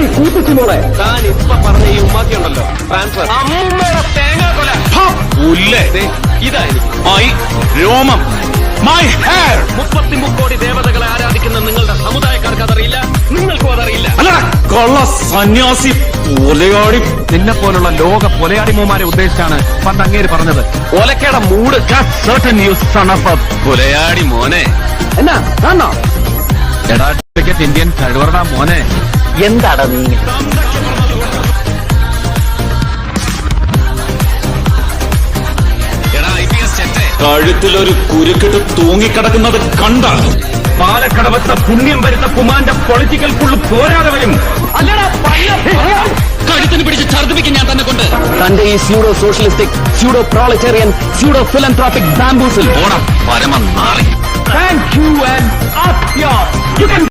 എന്താടി കൂട്ടിച്ചുമോളെ? താൻ ഇപ്പൊ പറഞ്ഞ ഈ ഉമ്മാക്കിയുണ്ടല്ലോ ട്രാൻസ്ഫർ അമ്മൂമ്മയുടെ തേങ്ങാക്കൊല ഇതായിരിക്കും രോമം, മൈ ഹെയർ. 33 കോടി ദേവതകളെ ആരാധിക്കുന്ന നിങ്ങളുടെ സമുദായക്കാർക്ക് അതറിയില്ല, നിങ്ങൾക്കും അതറിയില്ല. അല്ല കൊള്ള സന്യാസി കൊലയാടി. നിന്നെ പോലുള്ള ലോക കൊലയാടിമോമാരെ ഉദ്ദേശിച്ചാണ് പണ്ട് അങ്ങേര് പറഞ്ഞത്. ഒലക്കയുടെ മൂട് കൊലയാടി മോനെ. എന്നാ കാണോ എടാ ടിക്കറ്റ് ഇന്ത്യൻ കഴിവറടാ മോനെ. എന്താടാ നീ കഴുത്തിലൊരു കുരുക്കിട്ട് തൂങ്ങിക്കിടക്കുന്നത് കണ്ട പാലക്കടവത്തെ പുണ്യം വരുന്ന കുമാന്റെ പൊളിറ്റിക്കൽ ഫുള്ള് പോരാതെ വരും. കഴുത്തിന് പിടിച്ച് ഛർദ്ദിപ്പിക്കും ഞാൻ തന്നെ കൊണ്ട്. തന്റെ ഈ pseudo socialistic, pseudo proletarian, pseudo philanthropic ബാംബൂസിൽ ഓണം പരമ നാളെ. Thank you and